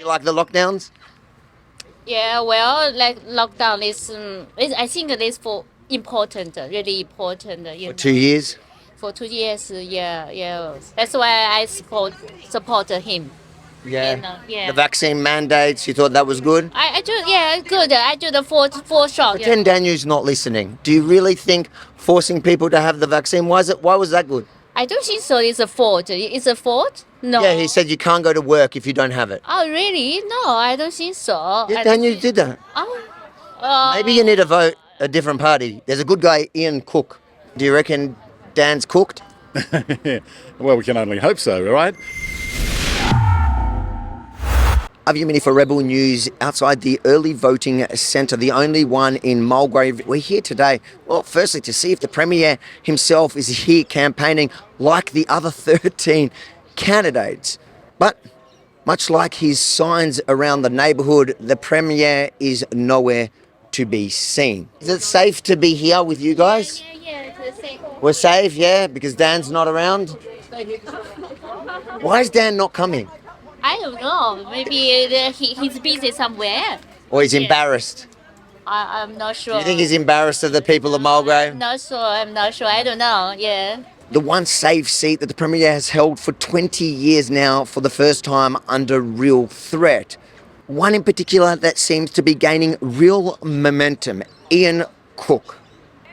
you like the lockdowns? Yeah, well, like lockdown I think it is for important, really important. For 2 years? For 2 years, yeah, yeah. That's why I support him. Yeah. The Yeah. vaccine mandates, you thought that was good? I do, yeah, good. I do the four shot. Yeah. Pretend Daniel's not listening. Do you really think forcing people to have the vaccine, why was that good? I don't think so. It's a fault. It's a fault? No. Yeah, he said you can't go to work if you don't have it. Oh, really? No, I don't think so. Yeah, Daniel did that. Oh. Maybe you need to vote a different party. There's a good guy, Ian Cook. Do you reckon Dan's cooked? Well, we can only hope so, right? I've Yemini for Rebel News outside the early voting centre, the only one in Mulgrave. We're here today, well, firstly to see if the Premier himself is here campaigning like the other 13 candidates. But much like his signs around the neighbourhood, the Premier is nowhere to be seen. Is it safe to be here with you guys? Yeah, it's the same. We're safe, yeah, because Dan's not around. Why is Dan not coming? I don't know. Maybe he's busy somewhere. Or he's embarrassed? I'm not sure. Do you think he's embarrassed of the people of Mulgrave? I'm not sure. I don't know. Yeah. The one safe seat that the Premier has held for 20 years now for the first time under real threat. One in particular that seems to be gaining real momentum, Ian Cook.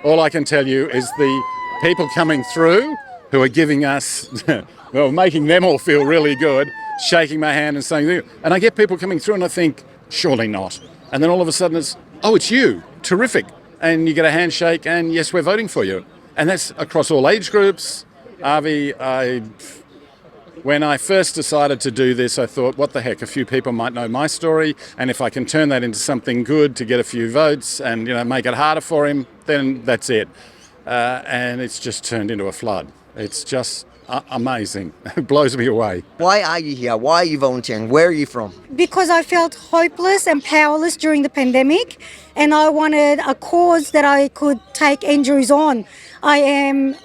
All I can tell you is the people coming through who are giving us, well, making them all feel really good, shaking my hand and saying, and I get people coming through and I think, surely not. And then all of a sudden it's, oh, it's you, terrific. And you get a handshake and yes, we're voting for you. And that's across all age groups. Avi, when I first decided to do this, I thought, what the heck, a few people might know my story, and if I can turn that into something good to get a few votes and make it harder for him, then that's it. And it's just turned into a flood. It's just amazing. It blows me away. Why are you here? Why are you volunteering? Where are you from? Because I felt hopeless and powerless during the pandemic, and I wanted a cause that I could take injuries on. I'm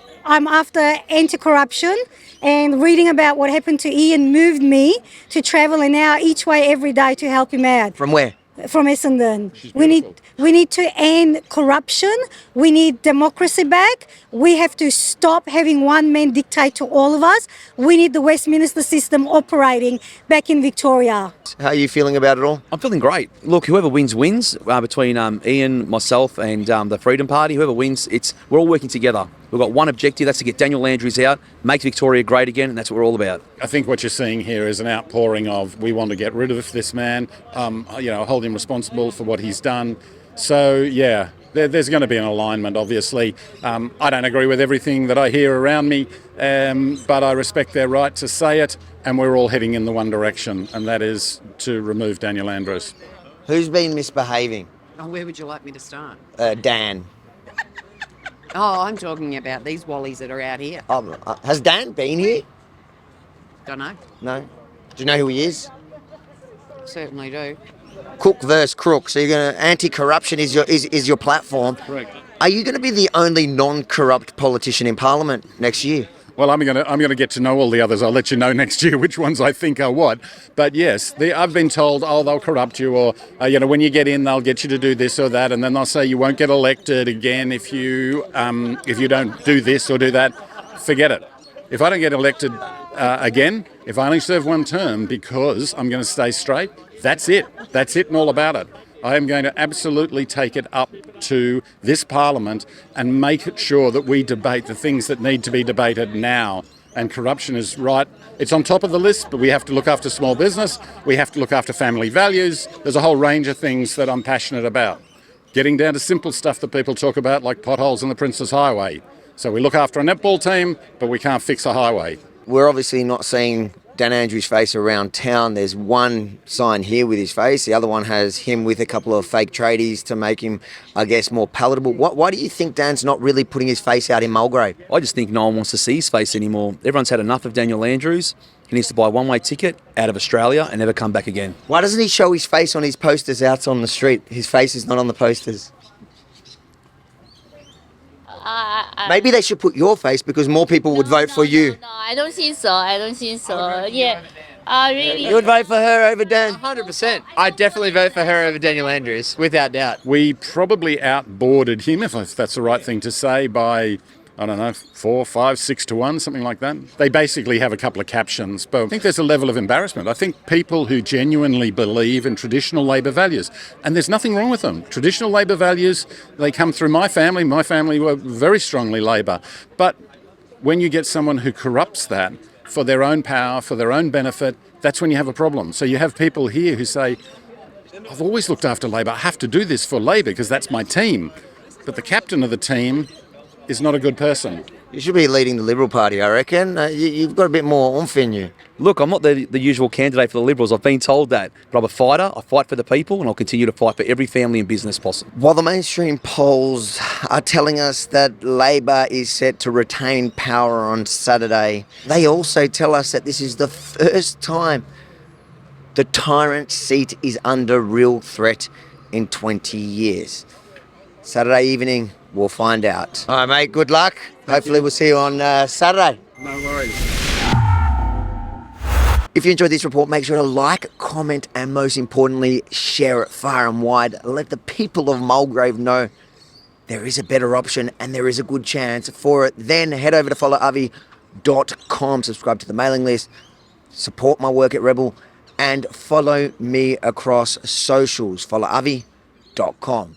after anti-corruption, and reading about what happened to Ian moved me to travel an hour each way every day to help him out. From where? From Essendon. We need to end corruption. We need democracy back. We have to stop having one man dictate to all of us. We need the Westminster system operating back in Victoria. How are you feeling about it all? I'm feeling great. Look, whoever wins, between Ian, myself and the Freedom Party. Whoever wins, we're all working together. We've got one objective, that's to get Daniel Andrews out, make Victoria great again, and that's what we're all about. I think what you're seeing here is an outpouring of, we want to get rid of this man, hold him responsible for what he's done. So, yeah, there's going to be an alignment, obviously. I don't agree with everything that I hear around me, but I respect their right to say it, and we're all heading in the one direction, and that is to remove Daniel Andrews. Who's been misbehaving? Oh, where would you like me to start? Dan. Oh, I'm talking about these wallies that are out here. Has Dan been here? Don't know. No. Do you know who he is? Certainly do. Cook versus Crook. So you're going to anti-corruption is your platform. Correct. Are you going to be the only non-corrupt politician in Parliament next year? Well, I'm going to get to know all the others. I'll let you know next year which ones I think are what. But yes, I've been told, they'll corrupt you, or when you get in, they'll get you to do this or that, and then they'll say you won't get elected again if you don't do this or do that. Forget it. If I don't get elected again, if I only serve one term because I'm going to stay straight, that's it. That's it and all about it. I am going to absolutely take it up to this Parliament and make sure that we debate the things that need to be debated now. And corruption is right. It's on top of the list, but we have to look after small business. We have to look after family values. There's a whole range of things that I'm passionate about. Getting down to simple stuff that people talk about, like potholes in the Princess Highway. So we look after a netball team, but we can't fix a highway. We're obviously not seeing Dan Andrews' face around town. There's one sign here with his face. The other one has him with a couple of fake tradies to make him, I guess, more palatable. Why do you think Dan's not really putting his face out in Mulgrave? I just think no one wants to see his face anymore. Everyone's had enough of Daniel Andrews. He needs to buy a one-way ticket out of Australia and never come back again. Why doesn't he show his face on his posters out on the street? His face is not on the posters. Maybe they should put your face because more people would vote for you. No, I don't think so. Yeah. Really? You would vote for her over Dan? 100%. I'd definitely vote for her over Daniel Andrews, without doubt. We probably outboarded him, if that's the right thing to say, by, I don't know, 4, 5, 6 to 1, something like that. They basically have a couple of captions, but I think there's a level of embarrassment. I think people who genuinely believe in traditional Labor values, and there's nothing wrong with them. Traditional Labor values, they come through my family. My family were very strongly Labor. But when you get someone who corrupts that for their own power, for their own benefit, that's when you have a problem. So you have people here who say, I've always looked after Labor. I have to do this for Labor because that's my team. But the captain of the team is not a good person. You should be leading the Liberal Party, I reckon. You've got a bit more oomph in you. Look, I'm not the usual candidate for the Liberals. I've been told that. But I'm a fighter. I fight for the people and I'll continue to fight for every family and business possible. While the mainstream polls are telling us that Labor is set to retain power on Saturday, they also tell us that this is the first time the tyrant seat is under real threat in 20 years. Saturday evening, we'll find out. All right, mate, good luck. Hopefully we'll see you on Saturday. No worries. If you enjoyed this report, make sure to like, comment, and most importantly, share it far and wide. Let the people of Mulgrave know there is a better option and there is a good chance for it. Then head over to followavi.com, subscribe to the mailing list, support my work at Rebel, and follow me across socials, followavi.com.